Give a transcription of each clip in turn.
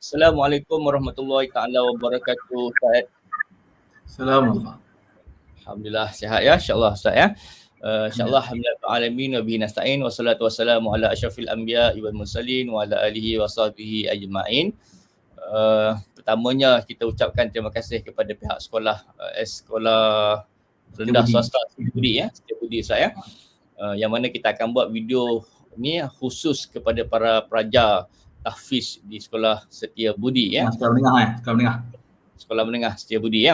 Assalamualaikum warahmatullahi taala wabarakatuh, Ustaz. Assalamualaikum. Alhamdulillah sihat ya, insya-Allah Ustaz ya. Insya-Allah alhamdulillah alamin wa bihi nasta'in wassalatu wassalamu ala asyrafil anbiya'i wal mursalin wa ala alihi wa sahbihi ajma'in. Pertamanya kita ucapkan terima kasih kepada pihak sekolah Sekolah Rendah Swasta Setia Budi ya, Setia Budi Ustaz ya. Yang mana kita akan buat video ni khusus kepada para pelajar tahfiz di Sekolah Setia Budi ya. Sekolah menengah. Sekolah Menengah Setia Budi ya.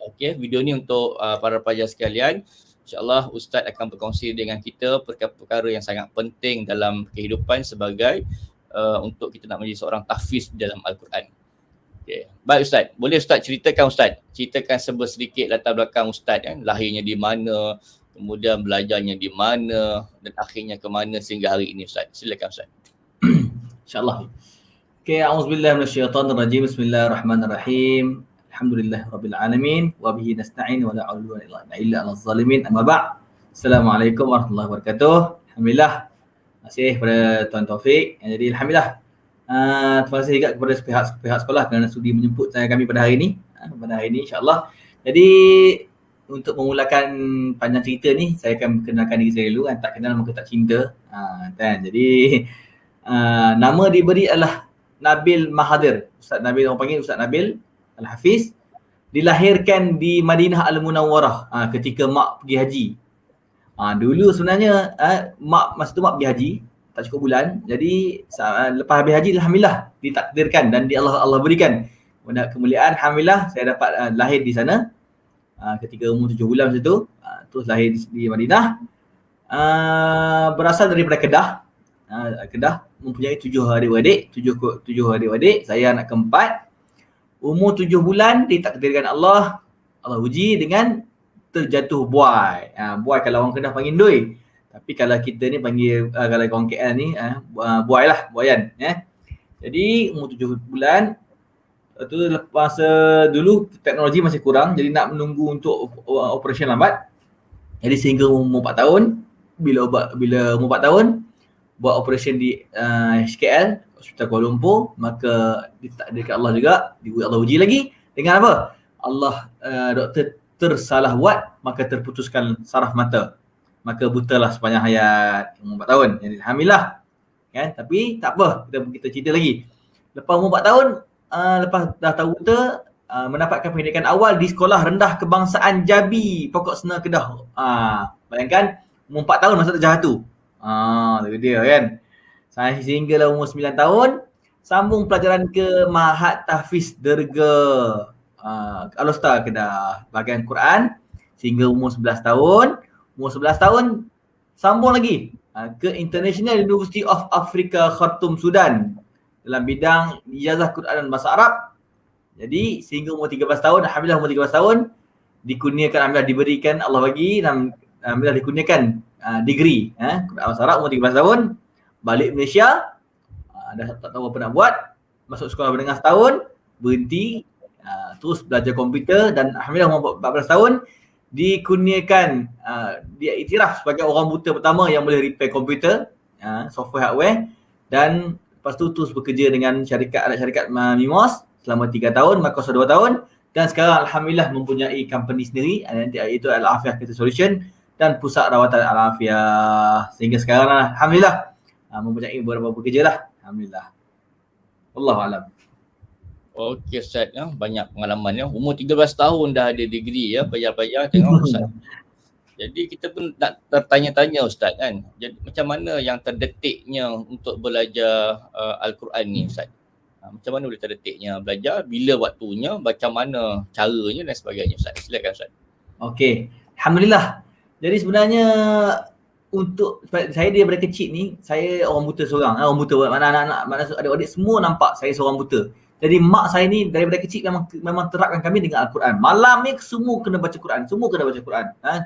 Okey, video ni untuk para pelajar sekalian. InsyaAllah Ustaz akan berkongsi dengan kita perkara-perkara yang sangat penting dalam kehidupan sebagai untuk kita nak menjadi seorang tahfiz dalam Al-Quran. Okey. Baik Ustaz, boleh Ustaz ceritakan sedikit latar belakang Ustaz kan, lahirnya di mana, kemudian belajarnya di mana dan akhirnya ke mana sehingga hari ini Ustaz. Silakan Ustaz. InsyaAllah. Okay, a'udzubillahi minasyaitonirrajim. Bismillahirrahmanirrahim. Alhamdulillahirabbil alamin wa bihi nasta'in wa la haula wa la quwwata illa 'alal zalimin. Amma ba'd. Assalamualaikum warahmatullahi wabarakatuh. Alhamdulillah. Terima kasih kepada Tuan Taufik. Jadi alhamdulillah. Terima kasih juga kepada pihak sekolah kerana sudi menjemput kami pada hari ini. Pada hari ini insya-Allah. Jadi untuk memulakan panjang cerita ni, saya akan kenalkan diri saya dulu. Tak kenal maka tak cinta. Kan. Jadi nama diberi adalah Nabil Mahathir. Ustaz Nabil, orang panggil Ustaz Nabil Al-Hafiz. Dilahirkan di Madinah Al-Munawwarah ketika mak pergi haji. Dulu sebenarnya masa tu mak pergi haji, tak cukup bulan. Jadi lepas habis haji alhamdulillah ditakdirkan dan Allah berikan kemuliaan. Alhamdulillah saya dapat lahir di sana ketika umur 7 bulan masa tu. Terus lahir di Madinah. Berasal daripada Kedah, mempunyai 7 adik-beradik. Saya anak keempat. Umur 7 bulan ditakdirkan Allah uji dengan terjatuh buai. Buai kalau orang Kedah panggil doi. Tapi kalau kita ni panggil kalau orang KL ni buai lah, buayan ya. Jadi umur 7 bulan tu masa dulu teknologi masih kurang, jadi nak menunggu untuk operation lambat. Jadi sehingga umur 4 tahun, bila umur 4 tahun buat operation di HKL, Hospital Kuala Lumpur, maka ditakdirkan Allah juga, Allah uji lagi dengan apa? Allah doktor tersalah buat, maka terputuskan saraf mata. Maka butalah sepanjang hayat umur 4 tahun. Jadi alhamdulillah. Kan? Tapi tak apa, kita cerita lagi. Lepas umur 4 tahun, lepas dah tahu buta, mendapatkan pendidikan awal di Sekolah Rendah Kebangsaan Jabi, Pokok Sena Kedah. Bayangkan umur 4 tahun masa terjah tu. Itu dia kan. Sehinggalah umur 9 tahun, sambung pelajaran ke Mahat Tahfiz Derga Al-Usta Kedah, bahagian Quran sehingga umur 11 tahun. Umur 11 tahun sambung lagi ke International University of Africa Khartoum, Sudan dalam bidang ijazah Quran dan bahasa Arab. Jadi sehingga umur 13 tahun, alhamdulillah umur 13 tahun dikurniakan, alhamdulillah diberikan Allah bagi dan alhamdulillah dikurniakan degree Quran bahasa Arab umur 13 tahun. Balik Malaysia, dah tak tahu apa nak buat, masuk sekolah menengah setahun, berhenti, terus belajar komputer dan alhamdulillah umur 14 tahun dikurniakan, dia iktiraf sebagai orang buta pertama yang boleh repair komputer, software hardware, dan lepas tu terus bekerja dengan syarikat Mimos selama 3 tahun, Microsoft 2 tahun, dan sekarang alhamdulillah mempunyai company sendiri iaitu Al-Afiah Creative Solution dan pusat rawatan Al-Afiah, sehingga sekarang alhamdulillah mempunyai beberapa pekerja lah. Alhamdulillah. Wallahu alam. Okey Ustaz, banyak pengalaman ya. Umur 13 tahun dah ada degree ya, pelajar-pelajar tengok Ustaz. Jadi kita pun nak tertanya-tanya Ustaz kan. Jadi macam mana yang terdetiknya untuk belajar Al-Quran ni Ustaz? Macam mana boleh terdetiknya belajar, bila waktunya, macam mana caranya dan sebagainya Ustaz. Silakan Ustaz. Okey. Alhamdulillah. Jadi sebenarnya untuk saya daripada kecil ni, saya orang buta seorang. Orang buta, mana anak-anak, adik-adik semua nampak saya seorang buta. Jadi mak saya ni daripada kecil memang terapkan kami dengan Al-Quran. Malam ni semua kena baca Quran,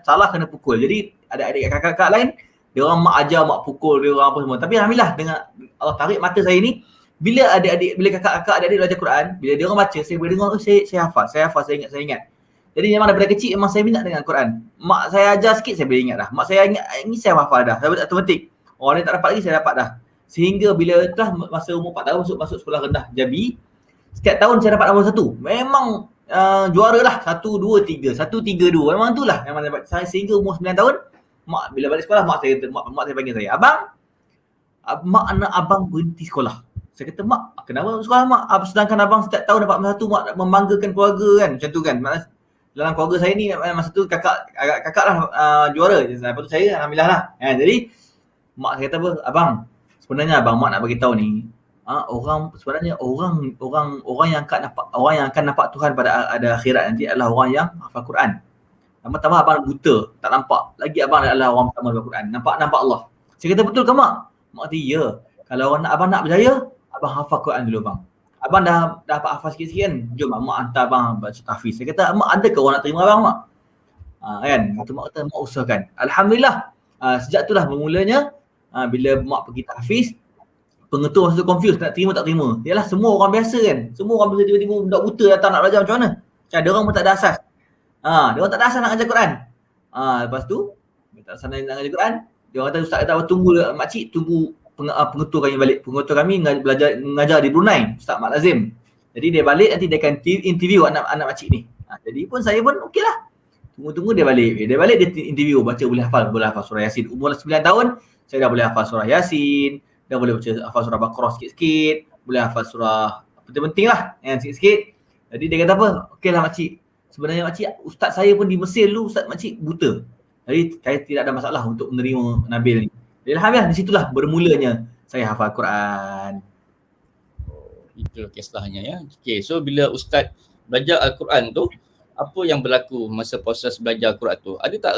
salah kena pukul. Jadi ada adik kakak-kakak lain, dia orang mak ajar, mak pukul, dia orang apa semua. Tapi alhamdulillah dengan Allah tarik mata saya ni, bila kakak-kakak adik-adik belajar Quran, bila dia orang baca, saya boleh dengar, saya hafal, saya ingat. Jadi memang daripada kecil memang saya minat dengan Quran. Mak saya ajar sikit saya boleh ingat dah. Mak saya ingat, ini saya hafal dah. Saya otomatik. Orang ni tak dapat lagi, saya dapat dah. Sehingga bila telah masa umur 4 tahun masuk sekolah rendah Jabi, setiap tahun saya dapat nombor 1. Memang juara lah 1, 2, 3. 1, 3, 2. Memang tu lah. Memang dapat saya sehingga umur 9 tahun. Mak bila balik sekolah mak saya panggil saya, "Abang, mak nak abang berhenti sekolah." Saya kata, "Mak, kenapa sekolah mak? Sedangkan abang setiap tahun dapat nombor 1, mak membanggakan keluarga kan." Macam tu kan. Dalam keluarga saya ni masa tu kakak lah juara. Lepas tu saya alhamdulillah lah. Jadi mak saya kata apa, "Abang, sebenarnya abang mak nak bagi tahu ni, orang yang akan dapat Tuhan pada ada akhirat nanti adalah orang yang hafal Quran. Tambah abang buta, tak nampak. Lagi abang adalah orang pertama hafal Quran. Nampak Allah." Saya kata, "Betul ke mak?" Mak kata, "Ya. Kalau abang nak berjaya, abang hafal Quran dulu bang. Abang dah dapat hafal sikit-sikit kan. Jom mak hantar abang baca tahfiz." Saya kata, "Mak, ada ke orang nak terima abang mak?" Kan. Mak kata, "Mak usahakan." Alhamdulillah. Sejak itulah bermulanya bila mak pergi tahfiz, pengetua masa tu confused nak terima tak terima. Yalah, semua orang biasa kan. Semua orang biasa tiba-tiba budak buta datang nak belajar macam mana? Macam dia orang pun tak ada asas. Dia orang tak ada asas nak ajar Quran. Lepas tu tak asas nak ajar Quran. Dia orang kata, "Ustaz kata tunggu makcik, tunggu pengetua kami balik." Pengetua kami mengajar di Brunei, Ustaz Mak Lazim. Jadi dia balik nanti dia akan interview anak makcik ni. Jadi pun saya pun okeylah. Tunggu dia balik. Dia balik dia interview, baca boleh hafal surah Yasin. Umur 9 tahun saya dah boleh hafal surah Yasin, dah boleh baca hafal surah Baqarah sikit-sikit, boleh hafal surah penting-penting lah sikit-sikit. Jadi dia kata apa, "Okeylah makcik, sebenarnya makcik, ustaz saya pun di Mesir dulu, ustaz makcik buta. Jadi saya tidak ada masalah untuk menerima Nabil ni." Jadi alhamdulillah di situlah bermulanya saya hafal Quran. Itu kisahnya ya. Okay, so bila ustaz belajar Al-Quran tu, apa yang berlaku masa proses belajar Quran tu? Ada tak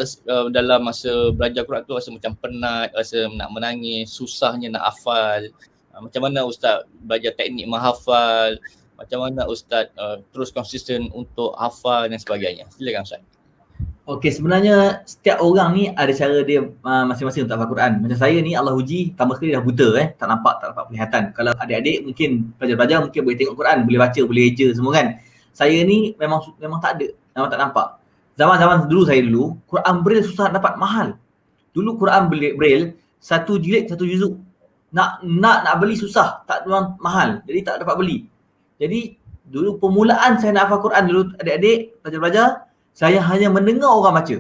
dalam masa belajar Quran tu rasa macam penat, rasa nak menangis, susahnya nak hafal? Macam mana ustaz belajar teknik menghafal? Macam mana ustaz terus konsisten untuk hafal dan sebagainya? Silakan ustaz. Okey, sebenarnya setiap orang ni ada cara dia masing-masing untuk hafal Quran. Macam saya ni Allah uji tambah sekali dah buta tak dapat penglihatan. Kalau adik-adik mungkin belajar mungkin boleh tengok Quran, boleh baca, boleh eja semua kan. Saya ni memang tak ada, memang tak nampak. Zaman saya dulu Quran Braille susah dapat, mahal. Dulu Quran Braille satu jilid satu juzuk. Nak beli susah, tak, memang mahal. Jadi tak dapat beli. Jadi dulu permulaan saya nak hafal Quran dulu adik-adik belajar, saya hanya mendengar orang baca.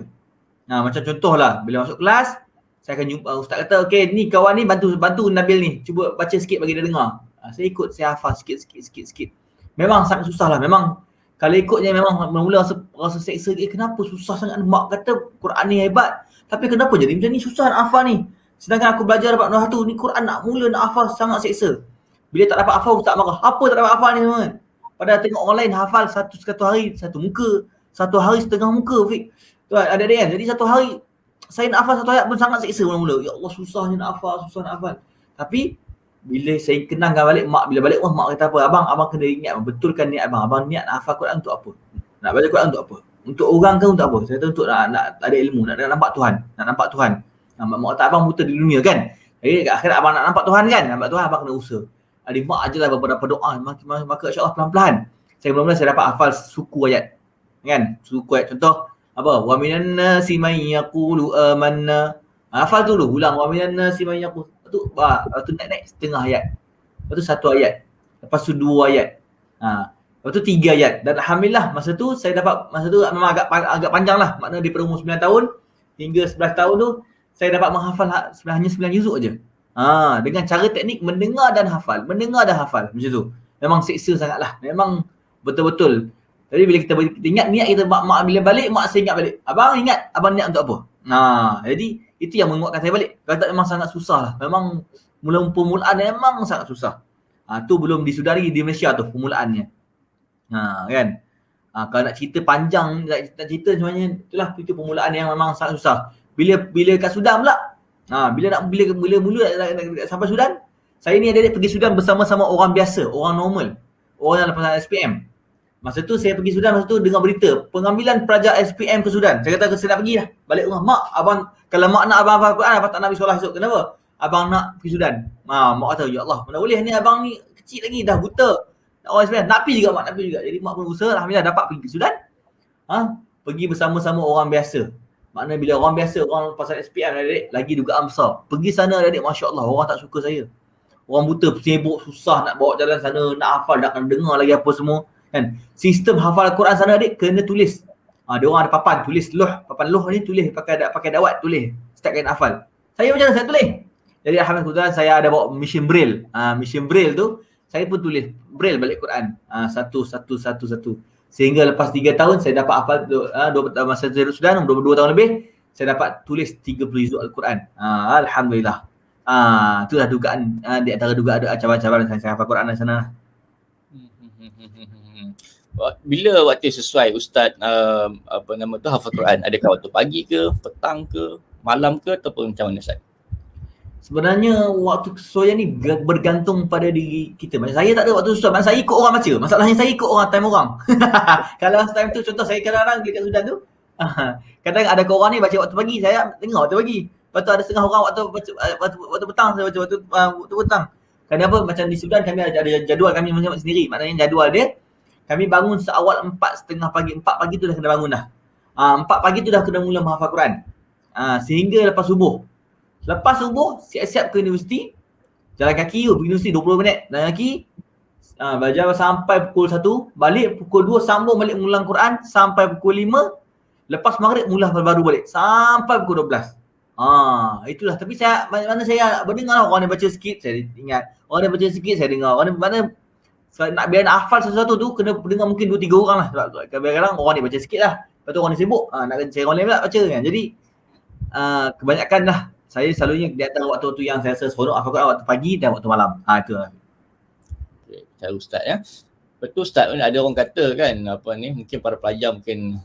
Macam contohlah bila masuk kelas, saya akan jumpa ustaz kata, "Okey, ni kawan ni bantu Nabil ni, cuba baca sikit bagi dia dengar." Saya ikut, saya hafal sikit. Memang sangat susah lah. Memang kalau ikutnya memang mula rasa seksa, kenapa susah sangat, mak kata Quran ni hebat, tapi kenapa jadi macam ni, susah nak hafal ni. Sedangkan aku belajar dapat nombor 1 ni, Quran nak hafal sangat seksa. Bila tak dapat hafal, ustaz marah, "Apa tak dapat hafal ni semua?" Padahal tengok orang lain hafal satu hari satu muka, satu hari setengah muka, Fik. Tu adik-adik kan. Jadi satu hari saya nak hafal satu ayat pun sangat seksa mula-mula. Ya Allah, susah nak hafal. Tapi bila saya kenangkan balik, mak kata apa, abang kena ingat, betulkan niat abang niat nak hafal Quran untuk apa? Nak baca Quran untuk apa? Untuk orang ke untuk apa? Saya kata untuk nak ada ilmu, nak nampak Tuhan. Mak kata abang buta di dunia kan. Jadi kat akhirat abang nak nampak Tuhan kan. Nampak Tuhan abang kena usaha. Adik mak ajalah beberapa doa, maka insya-Allah pelan-pelan mula-mula saya dapat hafal suku ayat. Kan? Suku ayat contoh apa? "Wa minan nasi may yaqulu amanna." Hafal tu dulu, ulang, "Wa minan nasi may yaqulu." Lepas tu naik setengah ayat. Lepas tu satu ayat. Lepas tu 2 ayat. Lepas tu 3 ayat. Dan alhamdulillah masa tu memang agak panjang lah. Maknanya daripada umur 9 tahun hingga 11 tahun tu saya dapat menghafal hanya 9 juzuk aja. Dengan cara teknik mendengar dan hafal. Macam tu. Memang seksa sangatlah. Memang betul-betul. Jadi bila kita ingat niat kita, mak bila balik, mak saya ingat balik. "Abang ingat abang niat untuk apa?" Jadi itu yang menguatkan saya balik. Kalau tak memang sangat susah lah. Memang permulaan memang sangat susah. Tu belum disudari di Malaysia tu permulaannya. Kan. Kalau nak cerita panjang, nak cerita sebenarnya itulah itu permulaan yang memang sangat susah. Bila kat Sudan pula, bila mula sampai Sudan, saya ni adik pergi Sudan bersama-sama orang biasa, orang normal. Orang yang lepas SPM. Masa tu saya pergi Sudan, dengar berita pengambilan pelajar SPM ke Sudan. Saya kata saya nak pergi lah. Balik rumah, "Mak, abang kalau mak nak abang hafal Quran, abang tak nak pergi sekolah esok. Kenapa?" "Abang nak pergi Sudan." Mak kata, "Ya Allah, mana boleh ni, abang ni kecil lagi, dah buta." Orang SPM nak pergi juga, mak nak pergi juga. Jadi mak pun usaha, alhamdulillah dapat pergi ke Sudan. Pergi bersama-sama orang biasa. Maknanya bila orang biasa, orang pasal SPM adik, lagi dugaan besar. Pergi sana adik, Masya Allah, orang tak suka saya. Orang buta sibuk, susah nak bawa jalan sana, nak hafal, nak kena dengar lagi apa semua kan. Sistem hafal Quran sana adik kena tulis. Dia orang ada papan tulis papan loh ni tulis pakai dawat tulis. Start kena hafal. Saya macam mana saya tulis? Jadi alhamdulillah saya ada bawa mesin braille. Mesin braille tu saya pun tulis braille balik Quran. Satu. Sehingga lepas 3 tahun saya dapat hafal masa saya duduk Sudan 22 tahun lebih, saya dapat tulis 30 juzuk Al-Quran. Alhamdulillah. Itulah dugaan di antara dugaan cabaran saya hafal Quran di sana. Bila waktu sesuai Ustaz hafal Quran? Adakah waktu pagi ke, petang ke, malam ke ataupun macam mana Ustaz? Sebenarnya waktu kesesuaian ni bergantung pada diri kita. Macam saya tak ada waktu sesuai. Macam saya ikut orang baca. Masalahnya saya ikut time orang. Kalau time tu contoh saya kadang-kadang dekat Sudan tu, kadang ada orang ni baca waktu pagi, saya dengar waktu pagi. Lepas tu ada setengah orang waktu petang, saya baca waktu petang. Kenapa? Macam di Sudan kami ada jadual kami sendiri. Maknanya jadual dia, kami bangun seawal 4:30 pagi. 4 pagi tu dah kena bangun dah. 4 pagi tu dah kena mula menghafal Quran. Sehingga lepas subuh. Lepas subuh, siap-siap ke universiti. Jalan kaki pergi universiti 20 minit. Jalan kaki, belajar sampai pukul 1. Balik pukul 2, sambung balik mengulang Quran. Sampai pukul 5. Lepas maghrib mula baru balik. Sampai pukul 12. Itulah. Tapi saya, mana saya berdengar orang yang baca sikit, saya ingat. Orang yang baca sikit, saya dengar. Orang yang mana biar nak hafal sesuatu tu, kena dengar mungkin 2-3 orang lah. Sebab kadang-kadang orang ni baca sikit lah. Lepas tu orang ni sibuk. Nak cari orang lain pula baca kan. Jadi, kebanyakan lah. Saya selalunya di antara waktu-waktu yang saya rasa seronok hafal Quran waktu pagi dan waktu malam. Itu lah. Okay, cara Ustaz ya. Betul Ustaz, ada orang kata kan mungkin para pelajar mungkin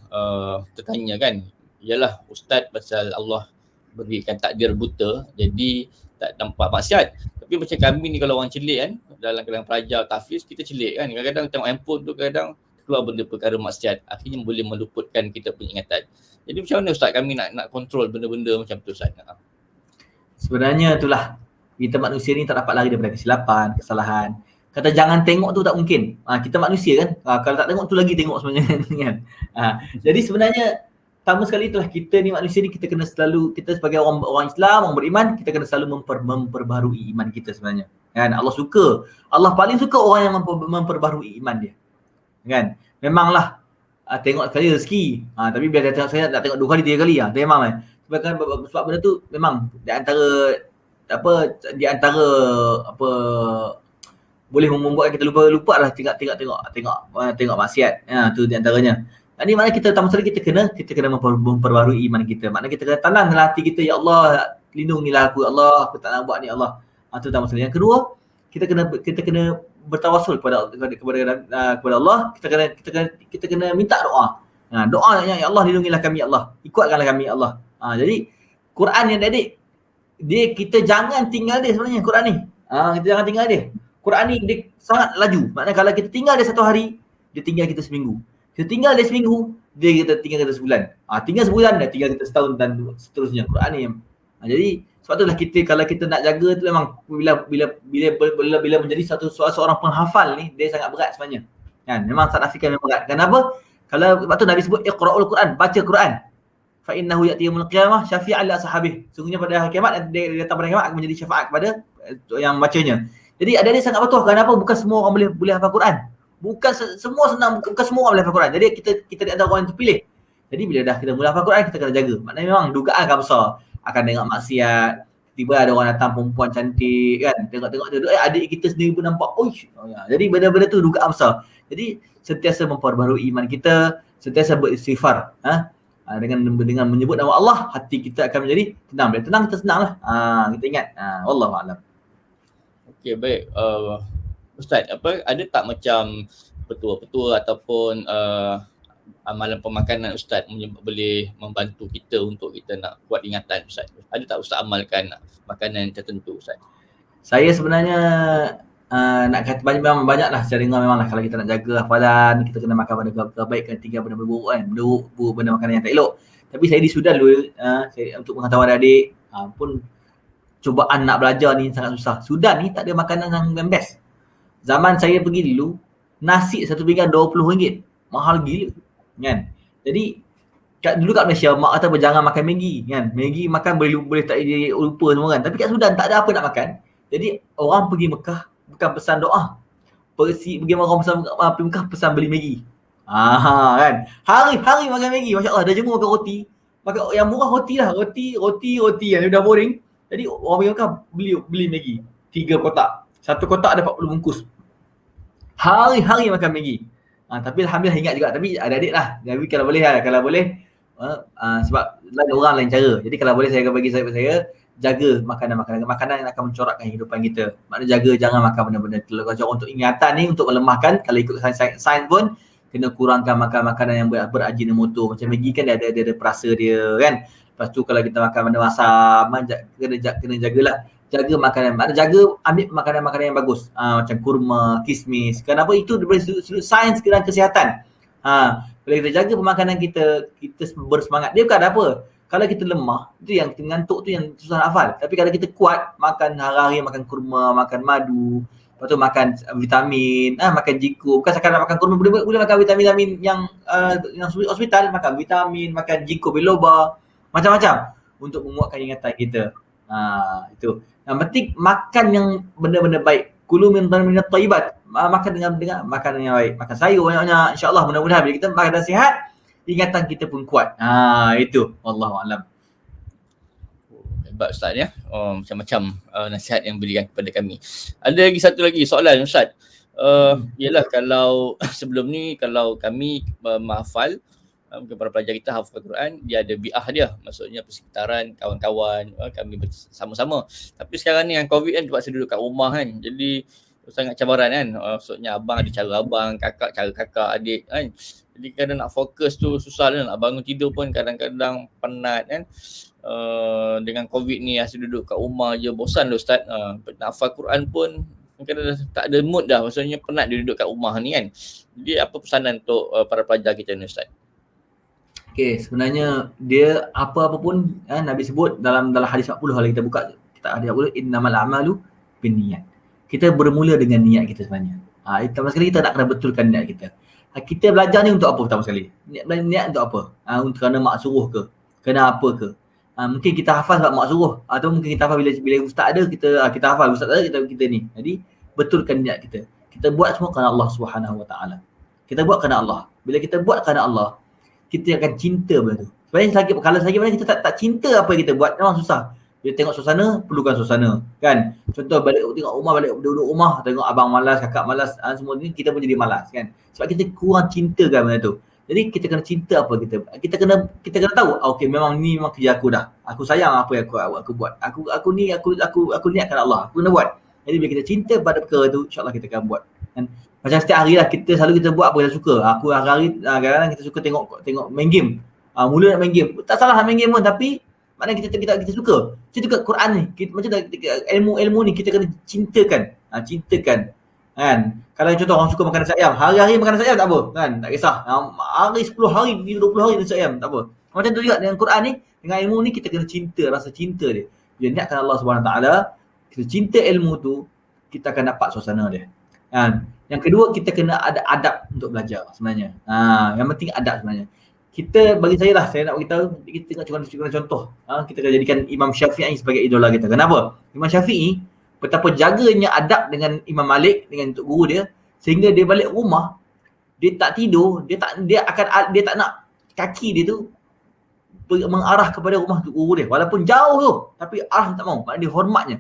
tertanya kan. Yalah Ustaz pasal Allah berikan takdir buta jadi tak nampak maksiat. Tapi macam kami ni kalau orang celik kan, dalam kalangan pelajar tahfiz kita celik kan. Kadang-kadang tengok handphone tu kadang keluar benda perkara maksiat. Akhirnya boleh meluputkan kita punya ingatan. Jadi macam mana Ustaz kami nak kontrol benda-benda macam tu Ustaz? Sebenarnya itulah, kita manusia ni tak dapat lari daripada kesilapan, kesalahan. Kata jangan tengok tu tak mungkin. Kita manusia kan, kalau tak tengok tu lagi tengok sebenarnya kan. Jadi sebenarnya pertama sekali itulah, kita ni manusia ni kita kena selalu, kita sebagai orang Islam, orang beriman, kita kena selalu memperbaharui iman kita sebenarnya. Kan Allah paling suka orang yang memperbaharui iman dia. Kan? Memanglah tengok sekali rezeki. Tapi biar dia tengok saya tak tengok 2 kali 3 kali memang kan. Sebab benda tu memang di antara boleh membuat kita lupa lah tengok maksiat. Tu di antaranya. Ini maknanya kita pertama sekali kita kena memperbarui iman kita. Maknanya kita kena tanam dalam hati kita, ya Allah lindungilah aku, Allah aku tak nak buat ni Allah. Itu pertama sekali. Yang kedua, kita kena bertawasul kepada Allah. Kita kena minta doa. Doa ya Allah lindungilah kami ya Allah. Kuatkanlah kami ya Allah. Jadi Quran yang adik, kita jangan tinggal dia sebenarnya Quran ni. Kita jangan tinggal dia. Quran ni dia sangat laju. Maknanya kalau kita tinggal dia 1 hari, dia tinggal kita seminggu. Kita tinggal dia seminggu, kita tinggal kita sebulan. Tinggal sebulan, dia tinggal kita setahun dan seterusnya. Quran ni. Jadi sebab itulah kita kalau kita nak jaga tu memang bila menjadi seorang penghafal ni, dia sangat berat sebenarnya. Kan? Memang tak nafikan memang berat. Kenapa? Kalau waktu Nabi sebut iqra'ul Quran, baca Quran. Fa innahu ya'ti yaumil qiyamah syafi'an li ashabihi. Sungguhnya pada hari kiamat dia datang pada kiamat akan menjadi syafaat kepada yang bacanya. Jadi ada dia sangat betul. Kenapa? Bukan semua orang boleh hafal Quran. Bukan semua orang boleh hafal Quran. Jadi kita di antara orang yang terpilih. Jadi bila dah kita mula hafal Quran, kita kena jaga. Maknanya memang dugaan akan besar. Akan dengar maksiat. Tiba ada orang datang perempuan cantik kan. Tengok tu adik kita sendiri pun nampak. Jadi benda-benda tu dugaan besar. Jadi sentiasa memperbarui iman kita, sentiasa beristighfar. Dengan menyebut nama Allah, hati kita akan menjadi tenang. Bila tenang, kita senang lah. Kita ingat. Wallahu a'lam. Okey, baik. Ustaz, ada tak macam petua-petua ataupun amalan pemakanan Ustaz boleh membantu kita untuk kita nak kuat ingatan Ustaz? Ada tak Ustaz amalkan makanan tertentu Ustaz? Saya sebenarnya nak kata banyak lah. Saya dengar memang lah kalau kita nak jaga hafalan, kita kena makan benda kebaikan, tinggal benda buruk kan. Benda makanan yang tak elok. Tapi saya di Sudan dulu, untuk pengetahuan adik, pun cubaan nak belajar ni sangat susah. Sudan ni tak ada makanan yang best. Zaman saya pergi dulu, nasi satu pinggan RM20. Mahal gila. Kan? Jadi dulu kat Malaysia mak kata jangan makan Maggi kan. Maggi makan boleh tak lupa semua kan. Tapi kat Sudan tak ada apa nak makan. Jadi orang pergi Mekah bukan pesan doa. Pergi orang pergi Mekah pesan beli Maggi. Kan. Hari-hari makan Maggi. Masya-Allah, dah jemu makan roti. Makan yang murah roti lah. Roti yang dah boring. Jadi orang pergi Mekah beli Maggi. 3 kotak. 1 kotak ada 40 bungkus. Hari-hari makan Maggi. Tapi alhamdulillah ingat juga. Tapi adik-adik lah. Tapi kalau boleh sebab lain orang lain cara. Jadi kalau boleh saya akan bagi saya jaga makanan yang akan mencorakkan kehidupan kita. Maknanya jaga jangan makan benda-benda kalau untuk ingatan ni, untuk melemahkan, kalau ikut sains pun kena kurangkan makan makanan yang berajinomoto. Macam Maggi kan dia ada perasa dia kan. Lepas tu kalau kita makan benda masam, kena jagalah. Jaga makanan, ambil makanan-makanan yang bagus. Macam kurma, kismis. Kenapa? Itu dari sudut sains dan kesihatan. Kalau kita jaga pemakanan kita bersemangat. Dia bukan ada apa. Kalau kita lemah, itu yang kita ngantuk tu yang susah nak hafal. Tapi kalau kita kuat, makan hari-hari, makan kurma, makan madu, lepas tu makan vitamin, makan jiko. Bukan sekadar makan kurma, boleh makan vitamin yang hospital, makan vitamin, makan jiko biloba, macam-macam untuk menguatkan ingatan kita. Itu. Yang penting makan yang benda-benda baik. Kulu min thayyibat. Makan dengan makanan yang baik. Makan sayur banyak-banyak. InsyaAllah mudah-mudahan bila kita makan sihat, ingatan kita pun kuat. Itu. Wallahualam. Hebat Ustaz ya. Macam-macam nasihat yang berikan kepada kami. Ada satu lagi soalan Ustaz. Ialah kalau sebelum ni kalau kami menghafal, mungkin para pelajar kita hafal Quran, dia ada bi'ah dia. Maksudnya persekitaran, kawan-kawan, kami bersama-sama. Tapi sekarang ni yang COVID kan, terpaksa duduk kat rumah kan. Jadi sangat cabaran kan. Maksudnya abang ada cara abang, kakak cara kakak, adik kan. Jadi kadang nak fokus tu susah lah. Nak bangun tidur pun kadang-kadang penat kan. Dengan COVID ni asyik duduk kat rumah je, bosan lah Ustaz. Nak hafal Quran pun kadang tak ada mood dah. Maksudnya penat dia duduk kat rumah ni kan. Jadi apa pesanan untuk para pelajar kita ni Ustaz? Okay, sebenarnya dia apa-apa pun Nabi sebut dalam hadis 40, kalau kita buka kita hadis 40, innamal a'malu binniyat. Kita bermula dengan niat kita sebenarnya. Pertama sekali kita nak kena betulkan niat kita. Kita belajar ni untuk apa pertama sekali? Niat untuk apa? Untuk kerana mak suruh ke? Kena apa ke? Mungkin kita hafal sebab mak suruh, atau mungkin kita hafal bila ustaz ada, kita hafal ustaz ada, kita ni. Jadi betulkan niat kita. Kita buat semua kerana Allah Subhanahu Wa Taala. Kita buat kerana Allah. Bila kita buat kerana Allah, kita akan cinta benda tu. Sebenarnya kalau mana kita tak cinta apa yang kita buat, memang susah. Bila tengok suasana, perlukan suasana kan. Contoh tengok rumah, duduk rumah, tengok abang malas, kakak malas, semua ni kita pun jadi malas kan. Sebab kita kurang cintakan benda tu. Jadi kita kena cinta apa kita kena tahu, okey memang ni memang kerja aku dah. Aku sayang apa yang aku buat. Aku niatkan Allah, aku kena buat. Jadi bila kita cinta pada perkara tu, insya-Allah kita akan buat. Kan? Macam setiap hari lah kita selalu buat apa yang kita suka. Aku hari-hari kadang-kadang kita suka tengok main game. Mula nak main game. Tak salah nak main game pun, tapi maknanya kita suka. Macam tu kat Quran ni. Macam ilmu ni kita kena cintakan. Cintakan. Kan? Kalau contoh orang suka makan nasi ayam, hari-hari makan nasi ayam tak apa. Kan? Tak kisah. Hari 10 hari, 20 hari nasi ayam tak apa. Macam tu juga dengan Quran ni, dengan ilmu ni kita kena cinta, rasa cinta dia. Bila niatkan Allah Subhanahu Taala, kita cinta ilmu tu, kita akan dapat suasana dia. Kan? Yang kedua, kita kena ada adab untuk belajar sebenarnya. Yang penting adab sebenarnya. Kita, bagi saya lah, saya nak beritahu, kita tengok contoh. Kita akan jadikan Imam Syafi'i sebagai idola kita. Kenapa? Imam Syafi'i, betapa jaganya adab dengan Imam Malik, dengan untuk guru dia, sehingga dia balik rumah, dia tak tidur, dia tak nak kaki dia tu mengarah kepada rumah guru dia. Walaupun jauh tu, tapi arah tak mau. Maknanya dia hormatnya.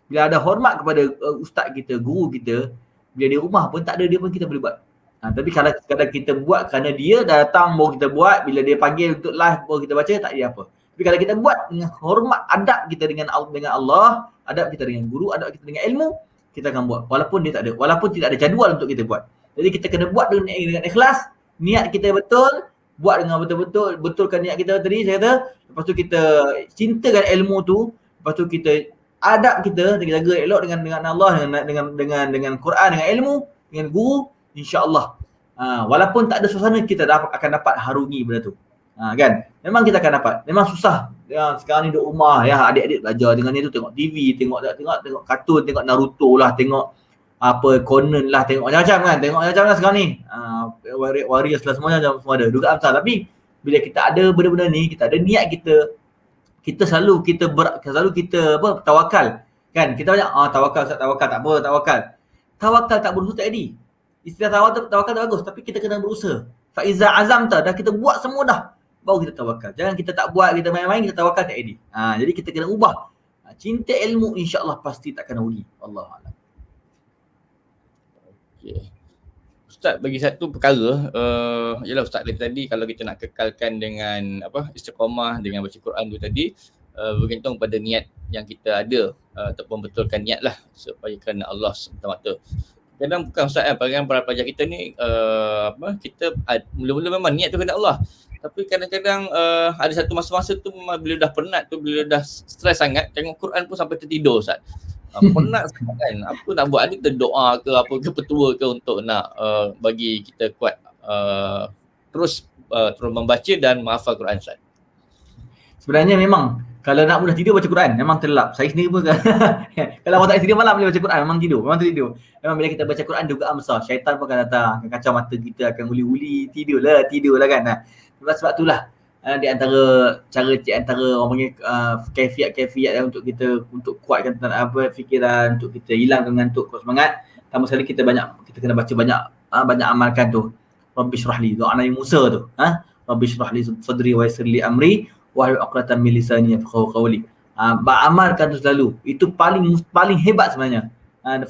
Bila ada hormat kepada ustaz kita, guru kita, bila di rumah pun tak ada dia pun kita boleh buat. Tapi kalau kadang kita buat kerana dia datang baru kita buat, bila dia panggil untuk live baru kita baca, tak ada apa. Tapi kalau kita buat dengan hormat, adab kita dengan Allah, adab kita dengan guru, adab kita dengan ilmu, kita akan buat. Walaupun tidak ada jadual untuk kita buat. Jadi kita kena buat dengan ikhlas, niat kita betul, buat dengan betul-betul, betulkan niat kita tadi saya kata. Lepas tu kita cintakan ilmu tu, lepas tu kita adab kita jaga elok dengan Allah, dengan Quran, dengan ilmu, dengan guru, insya-Allah. Walaupun tak ada suasana, kita akan dapat harungi benda tu. Kan? Memang kita akan dapat. Memang susah. Sekarang ni duduk rumah, adik-adik belajar dengan dia tu, tengok TV, tengok kartun, tengok Naruto lah, tengok Conan lah, tengok macam-macam kan. Tengok macam-macam lah sekarang ni. Warriors lah, semua ada. Dugaan besar. Tapi bila kita ada benda-benda ni, kita ada niat kita selalu kita tawakal. Kan kita banyak tawakal Ustaz, tawakal tak apa, tawakal. Tawakal tak berusaha tak jadi. Istilah tawakal tak bagus, tapi kita kena berusaha. Fa iza azamta, dah kita buat semua dah, baru kita tawakal. Jangan kita tak buat, kita main-main, kita tawakal tak jadi. Jadi kita kena ubah. Cinta ilmu insya-Allah pasti tak akan rugi. Wallahu a'lam. Okay. Ustaz bagi satu perkara, yalah Ustaz tadi kalau kita nak kekalkan dengan istiqamah dengan baca Quran tu tadi, bergantung pada niat yang kita ada, ataupun betulkan niat lah supaya kerana Allah semata-mata. Kadang bukan Ustaz kan, para pelajar kita ni kita mula-mula memang niat tu kerana Allah. Tapi kadang-kadang ada satu masa-masa tu memang bila dah penat tu, bila dah stres sangat, tengok Quran pun sampai tertidur Ustaz. Penat sangat kan, apa nak buat ni, terdoa ke apa ke petua ke untuk nak bagi kita kuat terus membaca dan menghafal Quran Ustaz. Sebenarnya memang kalau nak mudah tidur baca Quran memang terlelap. Saya sendiri pun kalau orang tak tidur malam boleh baca Quran, memang tidur. Memang bila kita baca Quran dugaan besar syaitan pun akan datang, akan kacau mata kita, akan uli-uli, tidurlah kan. Sebab itulah di antara orang panggil kaifiat untuk kita untuk kuatkan fikiran, untuk kita hilangkan ngantuk, kuat semangat. Pertama sekali kita kena baca banyak amalkan tu. Rabbi syrahli, doa Nabi Musa tu. Rabbi syrahli sadri wa yassir li amri wahlul 'uqdatam min lisani yafqahu qawli. Amalkan tu selalu. Itu paling hebat sebenarnya.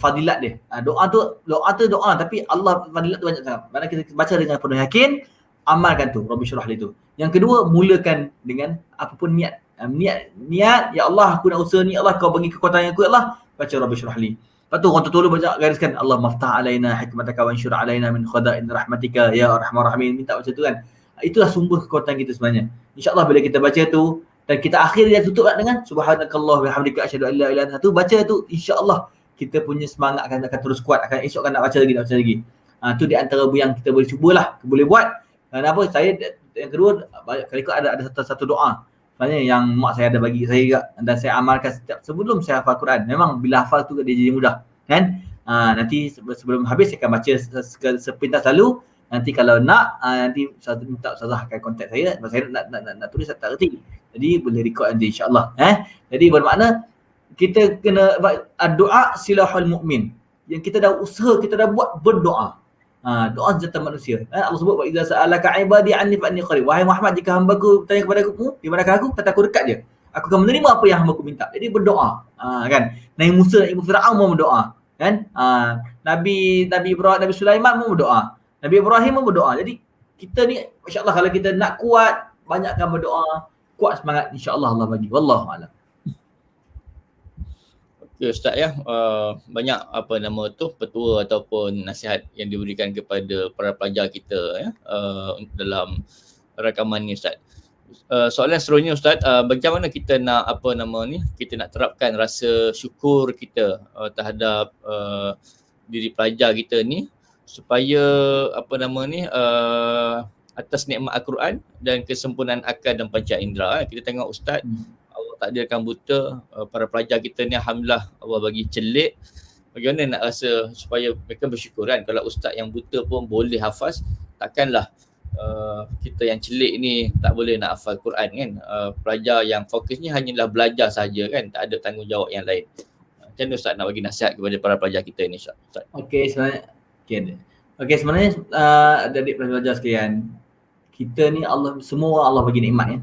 Fadilat dia. Doa tu doa, tapi Allah fadilat tu banyak sangat. Mana kita baca dengan penuh yakin, amalkan tu Rabbi syrah li tu. Yang kedua, mulakan dengan apapun niat. Niat ya Allah aku nak usaha ni, Allah kau bagi kekuatan yang aku, ya Allah, baca Rabbi syrah li. Lepas tu orang tolong baca gariskan Allah maftah alaina hikmataka wa ansyur alaina min khada'in rahmatika ya arhamar rahimin. Minta baca tu kan. Itulah sumber kekuatan kita sebenarnya. InsyaAllah bila kita baca tu dan kita akhir dia tutup dengan subhanakallah wa bihamdika asyhadu an la ilaha illa anta, baca tu insya-Allah kita punya semangat akan terus kuat, akan esok akan nak baca lagi. Tu di antara yang kita boleh cubalah, boleh buat. Kenapa? Saya yang kedua kali itu ada satu doa sebenarnya yang mak saya ada bagi saya juga, dan saya amalkan setiap sebelum saya hafal Quran. Memang bila hafal tu dia jadi mudah kan. Nanti sebelum habis saya akan baca sepintas lalu. Nanti kalau nak nanti saya minta ustazah akan kontak saya sebab saya nak tulis tak reti. Jadi boleh record nanti insya-Allah. Jadi bermakna kita kena doa silahul mukmin. Yang kita dah usaha, kita dah buat berdoa. Doa senjata manusia. Allah sebut wa idza sa'alaka ibadi anni fa anni qarib. Wahai Muhammad, jika hamba-Ku bertanya kepada aku, di manakah aku? Kata aku dekat je. Aku akan menerima apa yang hamba-Ku minta. Jadi berdoa. Kan? Nabi Musa dan Ibu Firaun pun berdoa. Kan? Nabi Sulaiman pun berdoa. Nabi Ibrahim pun berdoa. Jadi kita ni insya-Allah kalau kita nak kuat, banyakkan berdoa, kuat semangat, insya-Allah Allah bagi. Wallahu a'lam. Okay Ustaz ya, banyak petua ataupun nasihat yang diberikan kepada para pelajar kita ya, dalam rakaman ni Ustaz. Soalan seterusnya Ustaz, macam mana kita nak kita nak terapkan rasa syukur kita terhadap diri pelajar kita ni supaya atas nikmat Al-Quran dan kesempurnaan akal dan panca indera. Kita tengok Ustaz, Allah takdirkan buta, para pelajar kita ni alhamdulillah Allah bagi celik. Bagaimana nak rasa supaya mereka bersyukur kan? Kalau ustaz yang buta pun boleh hafaz, takkanlah kita yang celik ni tak boleh nak hafal Quran kan? Pelajar yang fokusnya hanyalah belajar saja kan, tak ada tanggungjawab yang lain. Macam mana ustaz nak bagi nasihat kepada para pelajar kita ni ustaz? Okey, sebenarnya adik pelajar sekalian, kita ni semua Allah bagi nikmat ya.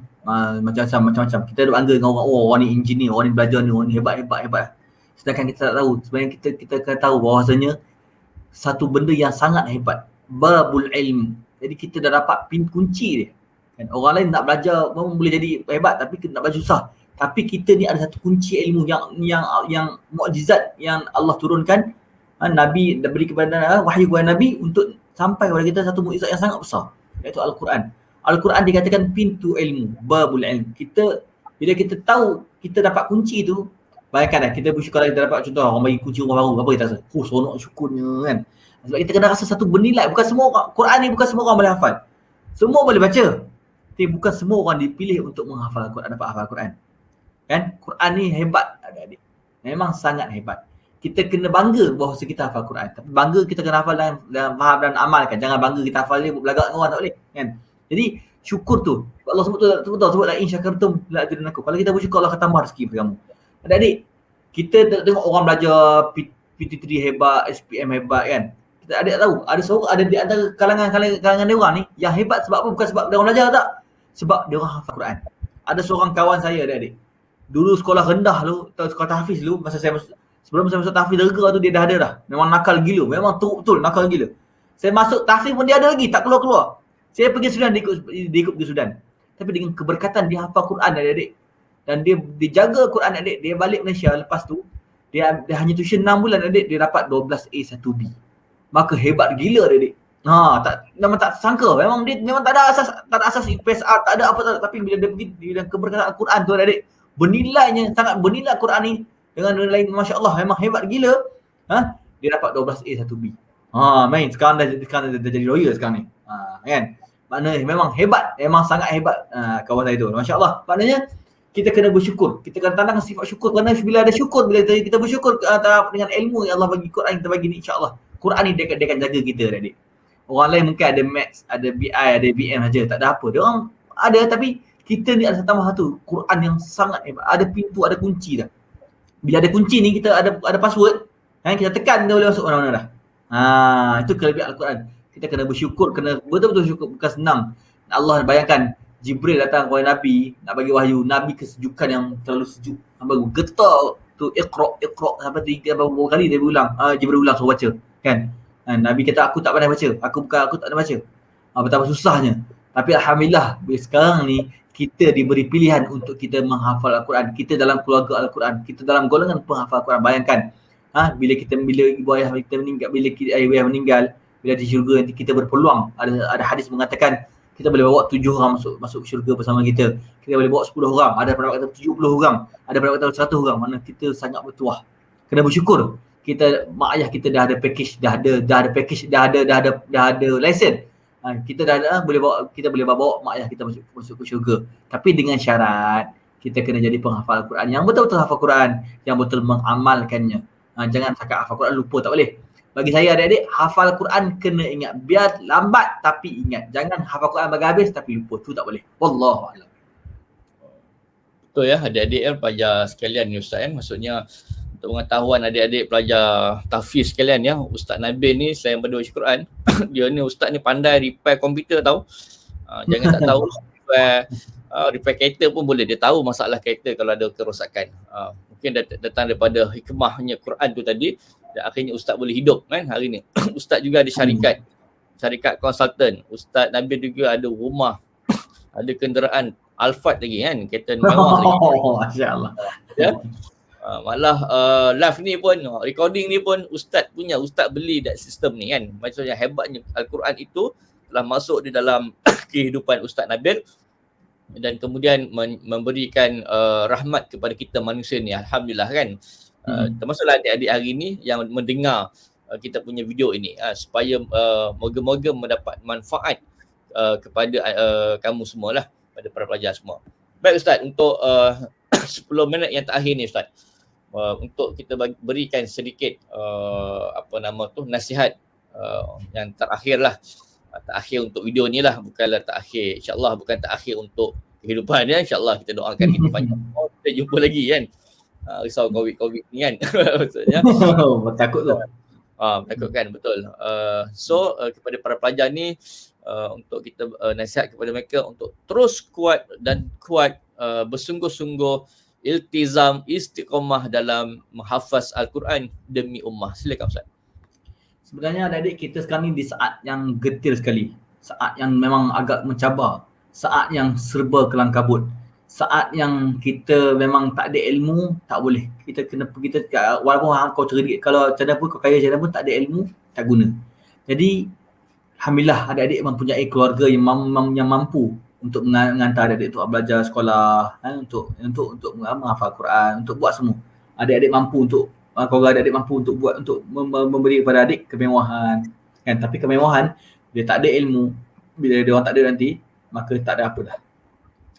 Macam-macam. Kita ada bangga dengan orang ni engineer, orang ni belajar ni, orang ni hebat. Sedangkan kita tak tahu, sebenarnya kita kena tahu bahawasanya satu benda yang sangat hebat, babul ilm. Jadi kita dah dapat kunci dia. Kan orang lain nak belajar memang boleh jadi hebat, tapi kita nak belajar susah. Tapi kita ni ada satu kunci ilmu yang mukjizat yang Allah turunkan, Nabi dah beri kepada wahyu kepada Nabi untuk sampai kepada kita satu mukjizat yang sangat besar, iaitu Al-Quran. Al-Quran dikatakan pintu ilmu, babul ilm. Bila kita tahu kita dapat kunci tu, bayangkan kita bersyukur kita dapat contoh orang bagi kunci rumah baru, apa kita rasa? Seronok syukurnya kan. Sebab kita kena rasa satu bernilai. Bukan semua orang, Quran ni bukan semua orang boleh hafal. Semua boleh baca. Tapi bukan semua orang dipilih untuk menghafal Al-Quran, dapat hafal Quran. Kan? Quran ni hebat adik-adik. Memang sangat hebat. Kita kena bangga bahawa kita hafal Quran. Tapi bangga kita kena hafal dan faham dan amalkan. Jangan bangga kita hafal dia belagak dengan orang, tak boleh. Kan? Jadi Syukur tu. Allah sebut la in syakartum la azidannakum. Kalau kita bersyukur Allah akan tambah rezeki pada kamu. Adik-adik, kita tengok orang belajar PT3 hebat, SPM hebat kan. Kita adik tahu, ada seorang ada di antara kalangan dia orang ni yang hebat sebab apa? Bukan sebab dia orang belajar tak. Sebab dia orang hafal Quran. Ada seorang kawan saya adik-adik. Dulu sekolah rendah tu, sekolah tahfiz dulu, masa saya sebelum saya masuk tahfiz Lerga tu dia dah ada dah. Memang nakal gila, memang teruk betul nakal gila. Saya masuk tahfiz pun dia ada lagi, tak keluar-keluar. Saya pergi Sudan, dia ikut pergi Sudan. Tapi dengan keberkatan dia hafal Quran adik-adik. Dan dia jaga Quran adik. Dia balik Malaysia lepas tu, dia hanya tuition 6 bulan adik, dia dapat 12A 1B. Maka hebat gila adik. Memang tak sangka. Memang tak ada asas PSR, tak ada apa tak, tapi bila dia pergi dengan keberkatan Al-Quran tu adik, bernilainya sangat bernilai Quran ni dengan nilai masya-Allah memang hebat gila. Dia dapat 12A 1B. Main sekarang dah jadi lawyer sekarang ni. Kan? Maknanya memang hebat, memang sangat hebat kawan saya tu. Masya-Allah. Maknanya kita kena bersyukur. Kita kena tanamkan sifat syukur kerana bila ada syukur, bila kita bersyukur dengan ilmu yang Allah bagi, Quran kita bagi ni, insya-Allah Quran ni dia akan jaga kita adik. Orang lain mungkin ada maths, ada BI, ada BM saja, tak ada apa. Dia orang ada, tapi kita ni ada tambah satu Quran yang sangat hebat. Ada pintu, ada kunci dah. Bila ada kunci ni, kita ada password, kita tekan dia boleh masuk mana-mana dah. Itu kelebihan Al-Quran. Kita kena bersyukur, kena betul-betul syukur, bukan senang. Allah bayangkan Jibril datang kepada Nabi nak bagi wahyu, Nabi kesejukan yang terlalu sejuk. Sampai getar tu Iqra sampai 3 kali dia ulang. Jibril ulang suruh baca, kan? Nabi kata aku tak pandai baca. Aku tak pandai baca. Betapa susahnya. Tapi alhamdulillah bila sekarang ni kita diberi pilihan untuk kita menghafal Al-Quran. Kita dalam keluarga Al-Quran, kita dalam golongan penghafal Al-Quran. Bayangkan bila ibu ayah kita meninggal, bila ayah meninggal, bila di syurga nanti kita berpeluang. Ada hadis mengatakan kita boleh bawa 7 orang masuk syurga bersama kita. Kita boleh bawa 10 orang. Ada pendapat kata 70 orang. Ada pendapat kata 100 orang. Mana kita sangat bertuah. Kena bersyukur. Mak ayah kita dah ada package, dah ada lesen. Kita kita boleh bawa mak ayah kita masuk ke syurga. Tapi dengan syarat kita kena jadi penghafal Al-Quran yang betul-betul hafal Quran, yang betul mengamalkannya. Jangan cakap hafal Quran lupa, tak boleh. Bagi saya adik-adik, hafal Quran kena ingat. Biar lambat tapi ingat. Jangan hafal Quran bagi habis tapi lupa. Tu tak boleh. Wallahualam. Betul ya adik-adik pelajar sekalian ni Ustaz maksudnya untuk pengetahuan adik-adik pelajar tahfiz sekalian ya, Ustaz Nabil ni selain pada baca Quran, dia ni Ustaz ni pandai repair komputer tau. Jangan tak tahu repair kereta pun boleh. Dia tahu masalah kereta kalau ada kerosakan. Mungkin datang daripada hikmahnya Quran tu tadi. Dan akhirnya Ustaz boleh hidup kan hari ni. Ustaz juga ada syarikat konsultan. Ustaz Nabil juga ada rumah, ada kenderaan Alphard lagi kan, kereta mewah lagi. Masya-Allah. Ya. Malah live ni pun, recording ni pun Ustaz punya. Ustaz beli that sistem ni kan. Maksudnya hebatnya Al-Quran itu telah masuk di dalam kehidupan Ustaz Nabil dan kemudian memberikan rahmat kepada kita manusia ni. Alhamdulillah kan. Termasuklah adik-adik hari ni yang mendengar kita punya video ini supaya moga-moga mendapat manfaat kepada kamu semualah, pada para pelajar semua. Baik Ustaz, untuk 10 minit yang terakhir ni Ustaz, untuk kita berikan sedikit nasihat yang terakhir lah. Terakhir untuk video ni lah, bukanlah terakhir, insyaAllah bukan terakhir untuk kehidupan ya. InsyaAllah kita doakan kita panjang. Kita jumpa lagi kan. Risau COVID ni kan. Maksudnya takut tu. Menakutkan, betul. Kepada para pelajar ni untuk kita nasihat kepada mereka untuk terus kuat bersungguh-sungguh iltizam istiqamah dalam menghafaz Al-Quran demi ummah. Silakan Ustaz. Sebenarnya adik-adik kita sekarang ni di saat yang getir sekali. Saat yang memang agak mencabar. Saat yang serba kelang kabut. Saat yang kita memang tak ada ilmu, tak boleh. Kita walaupun kau cerdik, kalau macam mana pun kau kaya macam mana pun, tak ada ilmu, tak guna. Jadi alhamdulillah adik-adik mempunyai keluarga yang mampu untuk mengantar adik-adik untuk belajar sekolah, untuk menghafal Quran, untuk buat semua. Adik-adik mampu untuk keluarga adik-adik mampu untuk buat, untuk memberi kepada adik kemewahan, kan? Tapi kemewahan bila tak ada ilmu, bila dia orang tak ada nanti, maka tak ada apa dah.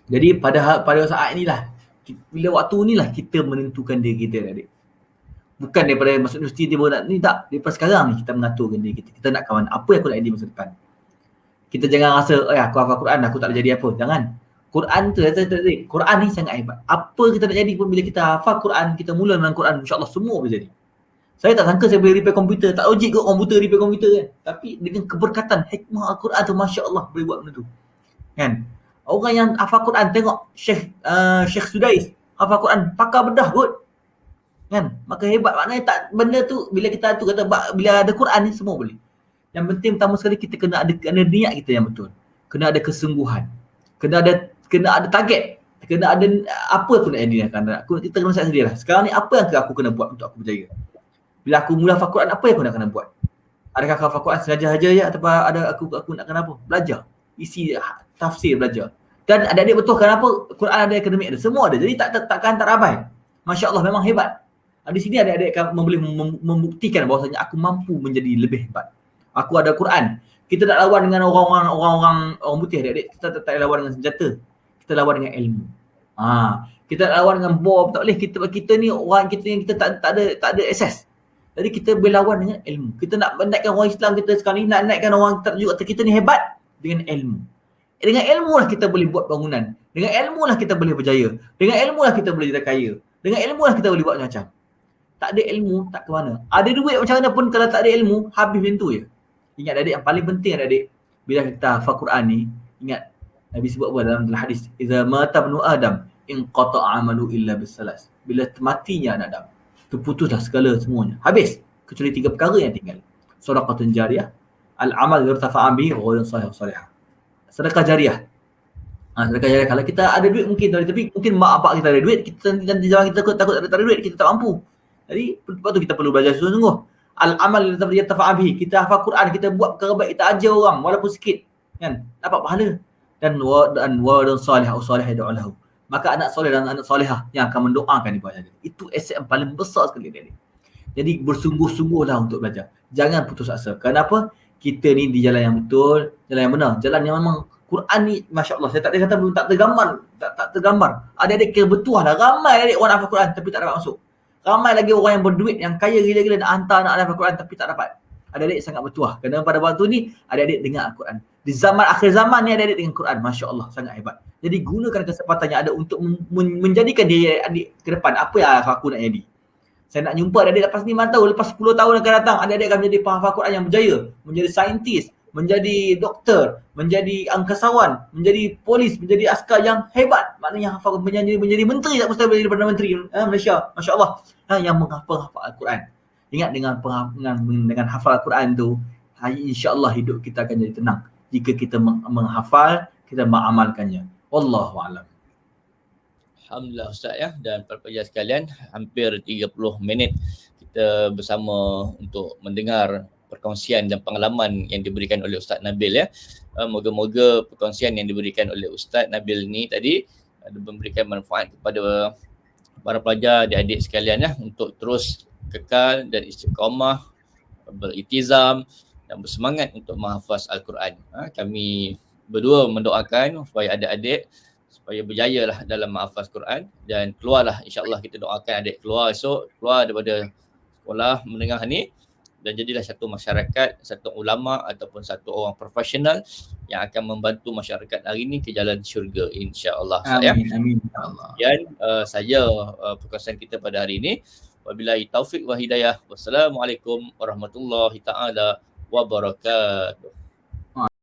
Jadi pada saat inilah, bila waktu inilah kita menentukan diri kita adik. Bukan daripada masuk universiti dia baru nak ni, tak. Daripada sekarang ni kita mengaturkan diri kita. Kita nak kawan apa yang aku nak jadi masa depan. Kita jangan rasa aku hafal Quran aku tak boleh jadi apa. Jangan. Quran tu tadi. Quran ni sangat hebat. Apa kita nak jadi pun bila kita hafal Quran, kita mula dengan Quran, insya-Allah semua boleh jadi. Saya tak sangka saya boleh repair komputer. Tak logik kot komputer repair komputer kan. Tapi dengan keberkatan hikmah Al-Quran tu, masya-Allah boleh buat benda tu. Kan? Orang yang hafal Quran, tengok Syekh Sudais hafal Quran, pakar bedah kot. Kan? Maka hebat, maknanya tak benda tu bila kita tu kata bila ada Quran ni semua boleh. Yang penting pertama sekali kita kena ada niat kita yang betul. Kena ada kesungguhan. Kena ada target. Kena ada apa pun yang diniatkan. Kita kena siap sendirilah. Sekarang ni apa yang aku kena buat untuk aku berjaya? Bila aku mula hafal Quran, apa yang aku nak kena buat? Adakah aku hafal Quran sengaja saja ya, ataupun ada aku nak kena apa? Belajar. Isi tafsir belajar. Dan adik-adik betul kenapa Quran ada akademik ada. Semua ada. Jadi takkan tak ramai. Masya-Allah memang hebat. Di sini adik-adik boleh membuktikan bahawasanya aku mampu menjadi lebih hebat. Aku ada Quran. Kita tak lawan dengan orang putih adik-adik. Kita tak lawan dengan senjata. Kita lawan dengan ilmu. Kita tak lawan dengan bom, tak boleh. Kita ni orang kita yang kita tak ada akses. Jadi kita boleh lawan dengan ilmu. Kita nak naikkan orang Islam kita sekarang ni, nak naikkan orang juga kita ni hebat dengan ilmu. Dengan ilmu lah kita boleh buat bangunan. Dengan ilmu lah kita boleh berjaya. Dengan ilmu lah kita boleh jadi kaya. Dengan ilmu lah kita boleh buat macam. Tak ada ilmu, tak ke mana. Ada duit macam mana pun kalau tak ada ilmu, habis macam tu je. Ingat adik, yang paling penting adik, bila kita hafal Quran ni, ingat Nabi sebut apa dalam hadis, "Idza mata ibnu Adam inqata'a amalu illa bisalas." Bila matinya anak Adam, terputuslah segala semuanya. Habis kecuali 3 perkara yang tinggal. Shadaqatun jariyah, al-amal yartafa'a bihi wa ghayrun salihah. Sedekah jariah. Sedekah jariah, kalau kita ada duit mungkin dari tepi, mungkin mak bapak kita ada duit, kita nanti zaman kita takut tak ada duit, kita tak mampu. Jadi sebab tu kita perlu belajar sungguh-sungguh. Al-amal yartafa'a bihi, kita hafal Quran, kita buat perkara baik, kita ajar orang walaupun sikit, kan? Dapat pahala. Dan waladun salih atau salih yad'u lahu. Maka anak soleh dan anak solehah yang akan mendoakan ibadah dia. Itu aset yang paling besar sekali dia. Jadi bersungguh-sungguhlah untuk belajar. Jangan putus asa. Kenapa? Kita ni di jalan yang betul, jalan yang benar. Jalan yang memang Quran ni, masya-Allah, saya tak ada kata belum tak tergambar. Adik-adik kira betul lah. Ramai adik orang hafal Quran tapi tak dapat masuk. Ramai lagi orang yang berduit, yang kaya gila-gila nak hantar anak hafal Quran tapi tak dapat. Adik-adik sangat bertuah. Kerana pada waktu ni adik-adik dengar Al-Quran. Di zaman akhir zaman ni adik-adik dengan Quran, masya-Allah, sangat hebat. Jadi gunakan kesempatan yang ada untuk menjadikan diri adik ke depan apa yang aku nak jadi. Saya nak jumpa adik-adik lepas ni, mana tahu lepas 10 tahun akan datang adik-adik akan menjadi penghafal Quran yang berjaya, menjadi saintis, menjadi doktor, menjadi angkasawan, menjadi polis, menjadi askar yang hebat. Maknanya hafal menjadi menteri, tak mustahil menjadi Perdana Menteri Malaysia, masya-Allah. Yang menghafal Al-Quran. Ingat dengan hafal Al-Quran tu, insya-Allah hidup kita akan jadi tenang jika kita menghafal, kita mengamalkannya. Wallahu a'lam. Alhamdulillah Ustaz ya, dan para pelajar sekalian, hampir 30 minit kita bersama untuk mendengar perkongsian dan pengalaman yang diberikan oleh Ustaz Nabil ya. Moga-moga perkongsian yang diberikan oleh Ustaz Nabil ni tadi memberikan manfaat kepada para pelajar, adik-adik sekalian ya, untuk terus kekal dan istiqamah, beritizam dan bersemangat untuk menghafaz Al-Quran. Kami berdua mendoakan supaya adik-adik supaya berjayalah dalam menghafaz Quran dan keluarlah, insya-Allah kita doakan adik keluar esok, keluar daripada sekolah menengah ni dan jadilah satu masyarakat, satu ulama ataupun satu orang profesional yang akan membantu masyarakat hari ini ke jalan syurga, insya-Allah. Amin, amin, insya-Allah. Dan saja perkongsian kita pada hari ini. Wabillahi taufik wa hidayah. Wassalamualaikum warahmatullahi taala wabarakatuh.